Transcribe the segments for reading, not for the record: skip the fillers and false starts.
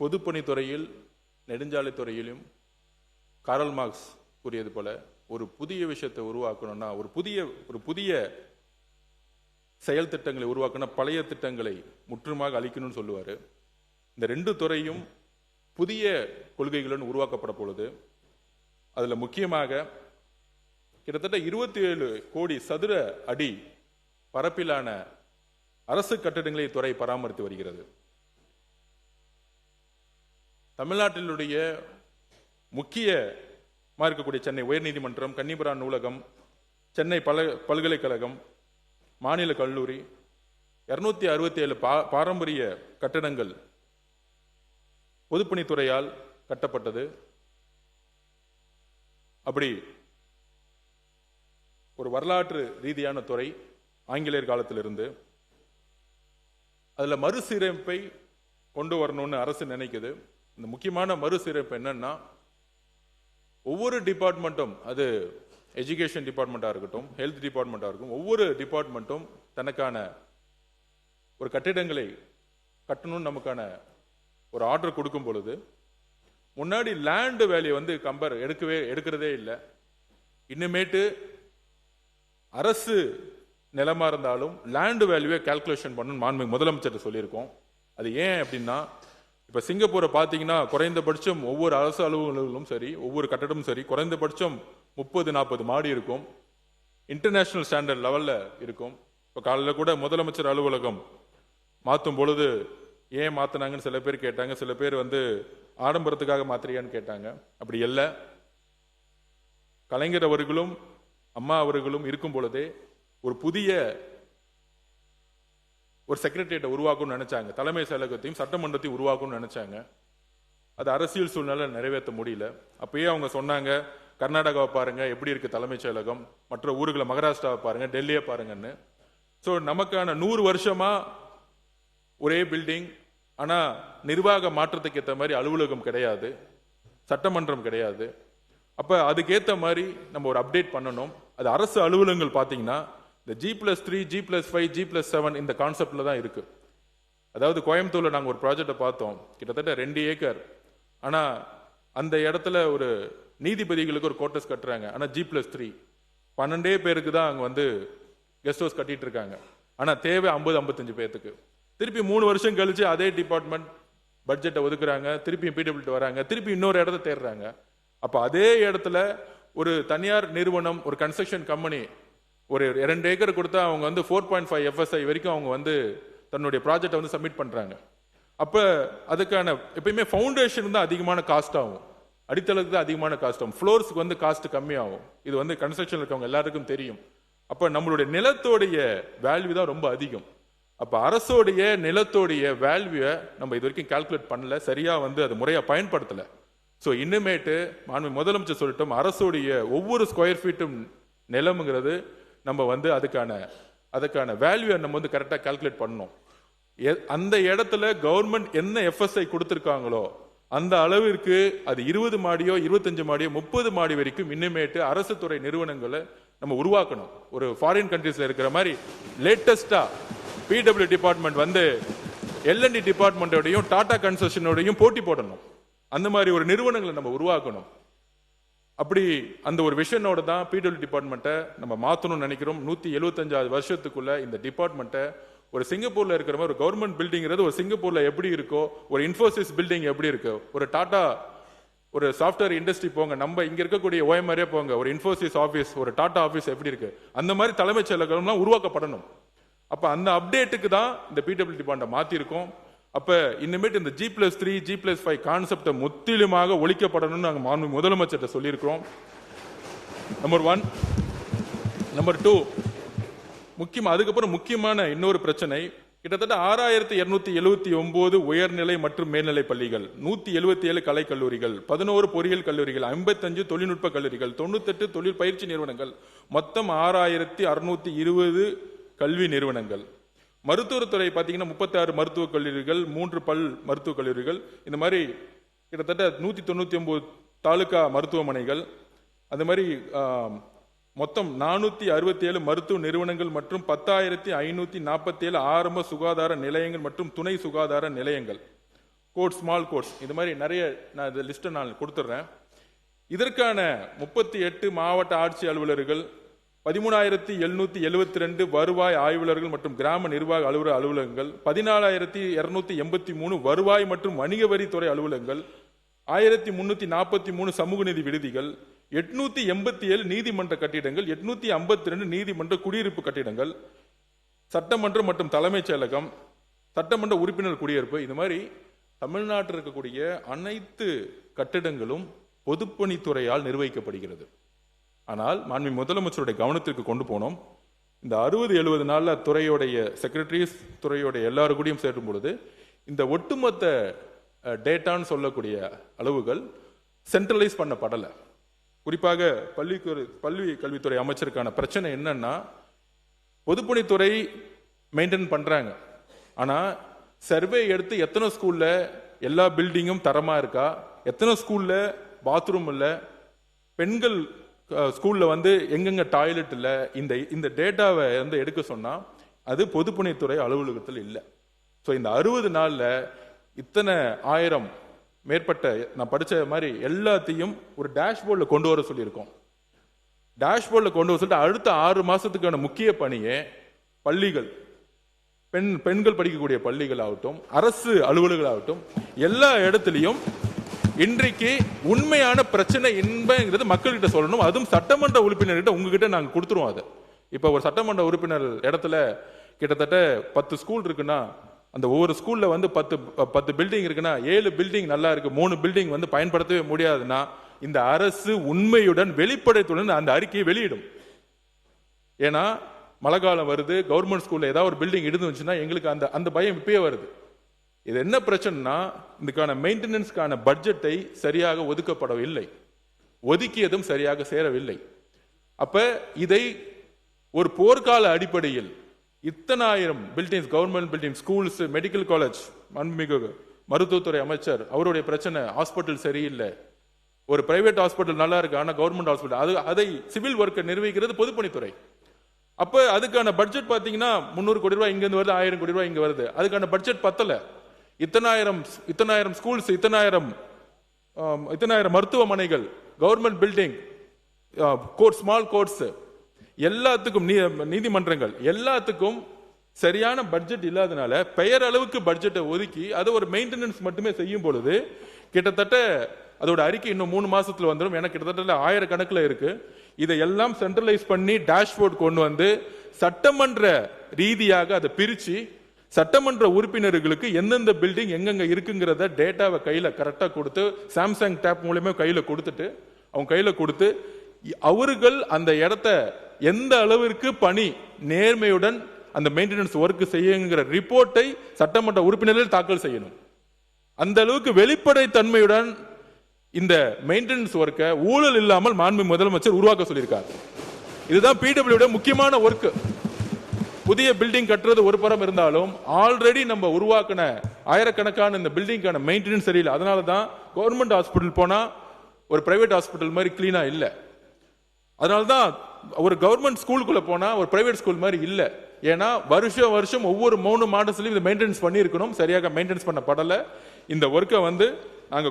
பொதுப்பணித்துறையில் நெடுஞ்சாலைத்துறையிலும் Karl Marx கூறியது போல ஒரு புதிய விஷயத்தை உருவாக்கணும்னா ஒரு புதிய செயல் திட்டங்களை உருவாக்கணும், பழைய திட்டங்களை முற்றுமாக அழிக்கணும்னு சொல்லுவார். இந்த ரெண்டு துறையும் புதிய கொள்கைகளுடன் உருவாக்கப்பட பொழுது அதில் முக்கியமாக கிட்டத்தட்ட 27 கோடி சதுர அடி பரப்பிலான அரசு கட்டிடங்களை துறை பராமரித்து வருகிறது. தமிழ்நாட்டினுடைய முக்கியமாக இருக்கக்கூடிய சென்னை உயர்நீதிமன்றம், கன்னிபுரம் நூலகம், சென்னை பல்கலைக்கழகம், மாநில கல்லூரி, 267 பாரம்பரிய கட்டடங்கள் பொதுப்பணித்துறையால் கட்டப்பட்டது. அப்படி ஒரு வரலாற்று ரீதியான துறை ஆங்கிலேயர் காலத்திலிருந்து அதுல மறுசீரமைப்பை கொண்டு வரணும்னு அரசு நினைக்குது. இந்த முக்கியமான மறுசீரமைப்பு என்னன்னா, ஒவ்வொரு டிபார்ட்மெண்ட்டும், அது எஜுகேஷன் டிபார்ட்மெண்ட்டாக இருக்கட்டும், ஹெல்த் டிபார்ட்மெண்ட்டாக இருக்கும், ஒவ்வொரு டிபார்ட்மெண்ட்டும் தனக்கான ஒரு கட்டிடங்களை கட்டணும்னு நமக்கான ஒரு ஆர்டர் கொடுக்கும் பொழுது முன்னாடி லேண்ட் வேல்யூ எடுக்கிறதே இல்லை. இன்னுமேட்டு அரசு நிலமா இருந்தாலும் லேண்ட் வேல்யூவை கால்குலேஷன் பண்ணணும் மாண்புமிகு முதலமைச்சர் சொல்லியிருக்கோம். அது ஏன் அப்படின்னா, இப்ப சிங்கப்பூரை பார்த்தீங்கன்னா குறைந்தபட்சம் ஒவ்வொரு அரசு அலுவலகங்களும் சரி, ஒவ்வொரு கட்டடமும் சரி, குறைந்தபட்சம் 30-40 மாடி இருக்கும். இன்டர்நேஷனல் ஸ்டாண்டர்ட் லெவல்ல இருக்கும். இப்போ காலையில் கூட முதலமைச்சர் அலுவலகம் மாற்றும் பொழுது ஏன் மாத்தினாங்கன்னு சில பேர் கேட்டாங்க. சில பேர் ஆடம்பரத்துக்காக மாத்திரியான்னு கேட்டாங்க. அப்படி இல்லை, கலைஞர் அவர்களும் அம்மா அவர்களும் இருக்கும் பொழுதே ஒரு புதிய ஒரு செக்ரட்டரியேட்டை உருவாக்கணும்னு நினைச்சாங்க. தலைமை செயலகத்தையும் சட்டமன்றத்தையும் உருவாக்கணும்னு நினைச்சாங்க. அது அரசியல் சூழ்நிலை நிறைவேற்ற முடியல. அப்பயே அவங்க சொன்னாங்க, கர்நாடகாவை பாருங்க எப்படி இருக்கு தலைமைச் செயலகம், மற்ற ஊர்களை மகாராஷ்டிராவை பாருங்க, டெல்லியை பாருங்கன்னு. ஸோ நமக்கான 100 வருஷமா ஒரே பில்டிங், ஆனா நிர்வாக மாற்றத்துக்கு ஏற்ற மாதிரி அலுவலகம் கிடையாது, சட்டமன்றம் கிடையாது. அப்ப அதுக்கேற்ற மாதிரி நம்ம ஒரு அப்டேட் பண்ணணும். அது அரசு அலுவலகங்கள் பார்த்தீங்கன்னா இந்த G+3, G+5, G+7 இந்த கான்செப்ட்ல தான் இருக்கு. அதாவது கோயம்புத்தூர்ல நாங்கள் ஒரு ப்ராஜெக்டை பார்த்தோம், கிட்டத்தட்ட 2 ஏக்கர். ஆனா அந்த இடத்துல ஒரு நீதிபதிகளுக்கு ஒரு கோட்டர்ஸ் கட்டுறாங்க. ஆனா G+3 12 பேருக்கு தான் அங்க கெஸ்ட் ஹவுஸ் கட்டிட்டு இருக்காங்க. ஆனா தேவை 50-55 பேருக்கு. திருப்பி 3 வருஷம் கழிச்சு அதே டிபார்ட்மெண்ட் பட்ஜெட்டை ஒதுக்குறாங்க, திருப்பி பிடபிள்யூ வராங்க, திருப்பி இன்னொரு இடத்த தேடுறாங்க. அப்ப அதே இடத்துல ஒரு தனியார் நிறுவனம், ஒரு கன்ஸ்ட்ரக்ஷன் கம்பெனி ஒரு 2 ஏக்கர் கொடுத்தா அவங்க 4.5 FSI வரைக்கும் அவங்க தன்னுடைய ப்ராஜெக்டை சப்மிட் பண்றாங்க. அப்ப அதுக்கான எப்பயுமே ஃபவுண்டேஷன் தான் அதிகமான காஸ்ட் ஆகும், அடித்தளத்துக்கு தான் அதிகமான காஸ்ட் ஆகும், ஃப்ளோர்ஸ்க்கு காஸ்ட் கம்மியாகும். இது கன்ஸ்ட்ரக்ஷன் இருக்கவங்க எல்லாருக்கும் தெரியும். அப்ப நம்மளுடைய நிலத்தோடைய வேல்யூ தான் ரொம்ப அதிகம். அப்ப அரசோடைய நிலத்தோடைய வேல்யூவை நம்ம இது வரைக்கும் கால்குலேட் பண்ணல, சரியா அது முறையா பயன்படுத்தல. ஸோ இன்னுமேட்டு மாண்புமிகு முதலமைச்சர் சொல்லிட்டோம், அரசோடைய ஒவ்வொரு ஸ்கொயர் ஃபீட்டும் நிலம்ங்கிறது நம்ம அதுக்கான வேல்யூவை நம்ம கரெக்டாக கால்குலேட் பண்ணணும். அந்த இடத்துல கவர்மெண்ட் என்ன FSI கொடுத்துருக்காங்களோ அந்த அளவிற்கு அது 20 மாடியோ 25 மாடியோ 30 மாடி வரைக்கும் இன்னுமேட்டு அரசு துறை நிறுவனங்களை நம்ம உருவாக்கணும். ஒரு ஃபாரின் கண்ட்ரீஸ்ல இருக்கிற மாதிரி லேட்டஸ்டா பிடபிள்யூ டிபார்ட்மெண்ட் L&D டிபார்ட்மெண்டோடையும் டாடா கன்ஸ்ட்ரக்ஷனோடையும் போட்டி போடணும். அந்த மாதிரி ஒரு நிறுவனங்களை நம்ம உருவாக்கணும். அப்படி அந்த ஒரு விஷனோட தான் பிடபிள்யூ டிபார்ட்மெண்ட்டை நம்ம மாற்றணும்னு நினைக்கிறோம். 175 வருஷத்துக்குள்ள இந்த டிபார்ட்மெண்ட்டை ஒரு சிங்கப்பூர்ல இருக்கிற மாதிரி ஒரு கவர்மெண்ட் பில்டிங்கிறது ஒரு சிங்கப்பூர்ல எப்படி இருக்கோ, ஒரு இன்ஃபோசிஸ் பில்டிங் எப்படி இருக்கு, ஒரு டாடா ஒரு சாஃப்ட்வேர் இண்டஸ்ட்ரி போங்க, நம்ம இங்க இருக்கக்கூடிய OMRே போங்க, ஒரு இன்ஃபோசிஸ் ஆஃபீஸ், ஒரு டாடா ஆஃபீஸ் எப்படி இருக்கு, அந்த மாதிரி தலைமைச் செயலகம்லாம் உருவாக்கப்படணும். அப்ப அந்த அப்டேட்டுக்கு தான் இந்த பிடபிள்யூ டிபார்ட்மெண்ட் மாத்திருக்கோம். அப்ப இனிமேட்டு இந்த G+3, G+5 கான்செப்டை முற்றிலுமாக ஒழிக்கப்படணும்னு நாங்கள் மாண்புமிகு முதலமைச்சர்கிட்ட சொல்லியிருக்கிறோம். நம்பர் 1. நம்பர் 2, அதுக்கப்புறம் முக்கியமான இன்னொரு பிரச்சனை, கிட்டத்தட்ட 6279 உயர்நிலை மற்றும் மேல்நிலை பள்ளிகள், 177 கலை கல்லூரிகள், 11 பொறியியல் கல்லூரிகள், 55 தொழில்நுட்ப கல்லூரிகள், 98 தொழில் பயிற்சி நிறுவனங்கள், மொத்தம் 6620 கல்வி நிறுவனங்கள். மருத்துவத்துறை பார்த்தீங்கன்னா 36 மருத்துவக் கல்லூரிகள், 3 பல் மருத்துவக் கல்லூரிகள், இந்த மாதிரி கிட்டத்தட்ட 199 தாலுகா மருத்துவமனைகள், அந்த மாதிரி மொத்தம் 467 மருத்துவ நிறுவனங்கள் மற்றும் 10,547 ஆரம்ப சுகாதார நிலையங்கள் மற்றும் துணை சுகாதார நிலையங்கள், கோட்ஸ், ஸ்மால் கோட்ஸ், இது மாதிரி நிறைய நான் இந்த லிஸ்ட்டை நான் கொடுத்துட்றேன். இதற்கான 38 மாவட்ட ஆட்சி அலுவலர்கள், 13,772 வருவாய் ஆய்வாளர்கள் மற்றும் கிராம நிர்வாக அலுவலர் அலுவலகங்கள், 14,283 வருவாய் மற்றும் வணிக வரித்துறை அலுவலகங்கள், 1,343 சமூக நீதி விடுதிகள், 887 நீதிமன்ற கட்டிடங்கள், 852 நீதிமன்ற குடியிருப்பு கட்டிடங்கள், சட்டமன்றம் மற்றும் தலைமைச் செயலகம், சட்டமன்ற உறுப்பினர் குடியிருப்பு, இது மாதிரி தமிழ்நாட்டில் இருக்கக்கூடிய அனைத்து கட்டிடங்களும் பொதுப்பணித்துறையால் நிர்வகிக்கப்படுகிறது. ஆனால் மாண்புமிகு முதலமைச்சருடைய கவனத்திற்கு கொண்டு போனோம். இந்த 60-70 நாள்ல துறையுடைய செக்ரட்டரிஸ், துறையுடைய எல்லாரும் கூடயும் சேரும் பொழுது இந்த ஒட்டுமொத்த டேட்டான்னு சொல்லக்கூடிய அளவுகள் சென்ட்ரலைஸ் பண்ணப்படலை. குறிப்பாக பள்ளி கல்வித்துறை அமைச்சருக்கான பிரச்சனை என்னன்னா, பொதுப்பணித்துறை மெயின்டைன் பண்றாங்க, ஆனா சர்வே எடுத்து எத்தனை ஸ்கூல்ல எல்லா பில்டிங்கும் தரமா இருக்கா, எத்தனை ஸ்கூல்ல பாத்ரூம் இல்ல, பெண்கள் ஸ்கூல்ல எங்கெங்க டாய்லெட் இல்ல, இந்த டேட்டாவை எடுக்க சொன்னா அது பொதுப்பணித்துறை அலுவலகத்தில் இல்லை. ஸோ இந்த 60 நாள்ல இத்தனை 1000 மேற்பட்ட நான் படிச்ச மாதிரி எல்லாத்தையும் ஒரு டேஷ்போர்டில் கொண்டு வர சொல்லியிருக்கோம். டேஷ்போர்டில் கொண்டு வர சொல்லிட்டு அடுத்த 6 மாசத்துக்கான முக்கிய பணியை பள்ளிகள், பெண்கள் படிக்கக்கூடிய பள்ளிகள் ஆகட்டும், அரசு அலுவலர்கள் ஆகட்டும், எல்லா இடத்துலையும் இன்றைக்கு உண்மையான பிரச்சனை என்பது மக்கள்கிட்ட சொல்லணும். அதுவும் சட்டமன்ற உறுப்பினர்கிட்ட உங்ககிட்ட நாங்கள் கொடுத்துருவோம். அதை இப்போ ஒரு சட்டமன்ற உறுப்பினர் இடத்துல கிட்டத்தட்ட 10 ஸ்கூல் இருக்குன்னா, அந்த ஒவ்வொரு ஸ்கூல்ல 10 பில்டிங் இருக்குன்னா 7 பில்டிங் நல்லா இருக்கு, 3 பில்டிங் பயன்படுத்தவே முடியாதுன்னா இந்த அரசு உண்மையுடன் வெளிப்படைத்துடன் அந்த அறிக்கையை வெளியிடும். ஏன்னா மழை காலம் வருது, கவர்மெண்ட் ஸ்கூல்ல ஏதாவது ஒரு பில்டிங் இருந்துச்சுன்னா எங்களுக்கு அந்த பயம் இப்பயே வருது. இது என்ன பிரச்சனைனா, இதுக்கான மெயின்டெனன்ஸ்க்கான பட்ஜெட்டை சரியாக ஒதுக்கப்படவில்லை, ஒதுக்கியதும் சரியாக சேரவில்லை. அப்ப இதை ஒரு போர்க்கால அடிப்படையில் இத்தனை 1000 buildings, government building, schools, medical college, மண்மிகு மருத்துவத்துறை அமைச்சர் அவருடைய பிரச்சனை, ஹாஸ்பிட்டல் சரியில்லை, ஒரு பிரைவேட் ஹாஸ்பிட்டல் நல்லா இருக்கு ஆனா கவர்மெண்ட் ஹாஸ்பிட்டல், அதை சிவில் ஒர்க்கை நிர்வகிக்கிறது பொதுப்பணித்துறை. அப்ப அதுக்கான பட்ஜெட் பாத்தீங்கன்னா 300 கோடி ரூபாய் இங்க இருந்து வருது, 1000 கோடி ரூபாய் இங்க வருது. அதுக்கான பட்ஜெட் பத்தல. இத்தனாயிரம் ஸ்கூல்ஸ், இத்தனாயிரம் மருத்துவமனைகள், government building, court, small courts, எல்லாத்துக்கும் நீதிமன்றங்கள், எல்லாத்துக்கும் சரியான பட்ஜெட் இல்லாதனால பெயர் அளவுக்கு பட்ஜெட்டை ஒதுக்கி அதை ஒரு மெயின்டெனன்ஸ் மட்டுமே செய்யும் பொழுது கிட்டத்தட்ட அதோட அறிக்கை இன்னும் 3 மாசத்துல வந்துடும். எனக்கு கிட்டத்தட்ட 1000 கணக்கில் இருக்கு. இதையெல்லாம் சென்ட்ரலைஸ் பண்ணி டேஷ்போர்ட் கொண்டு சட்டமன்ற ரீதியாக அதை பிரிச்சு சட்டமன்ற உறுப்பினர்களுக்கு எந்தெந்த பில்டிங் எங்கெங்க இருக்குங்கிறத டேட்டாவை கையில கரெக்டா கொடுத்து, சாம்சங் டேப் மூலமா கையில கொடுத்துட்டு, அவங்க கையில கொடுத்து அவர்கள் அந்த இடத்த எந்த அளவிற்கு பணி நேர்மையுடன் அந்த மெயின்டெனன்ஸ் ஒர்க் செய்யுங்கிற ரிப்போர்ட்டை சட்டமன்ற உறுப்பினர்கள் தாக்கல் செய்யணும். அந்த அளவுக்கு வெளிப்படை தன்மையுடன் இந்த மெயின்டெனன்ஸ் ஒர்க்கை ஊழல் இல்லாமல் மாண்புமிகு முதலமைச்சர் உருவாக்க சொல்லியிருக்கார். இதுதான் பிடபிள்யூட முக்கியமான ஒர்க். புதிய பில்டிங் கட்டுறது ஒரு புறம் இருந்தாலும் ஆல்ரெடி நம்ம உருவாக்கின ஆயிரக்கணக்கான இந்த பில்டிங்கான மெயின்டெனன்ஸ் சரியில்லை. அதனால தான் கவர்மெண்ட் ஹாஸ்பிட்டல் போனா ஒரு பிரைவேட் ஹாஸ்பிட்டல் மாதிரி கிளீனா இல்லை. அதனால தான் ஒரு கவர்மெண்ட் ஸ்கூலுக்குள்ள போனா ஒரு பிரைவேட் ஸ்கூல் மாதிரி இல்லை. ஏன்னா வருஷம் ஒவ்வொரு 3 மாதத்துலயும் இதை மெயின்டெனன்ஸ் பண்ணி இருக்கணும், சரியாக மெயின்டெனன்ஸ் பண்ணப்படலை. இந்த ஒர்க்கை நாங்க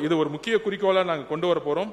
இது ஒரு முக்கிய குறிக்கோளா நாங்க கொண்டு வர போறோம்.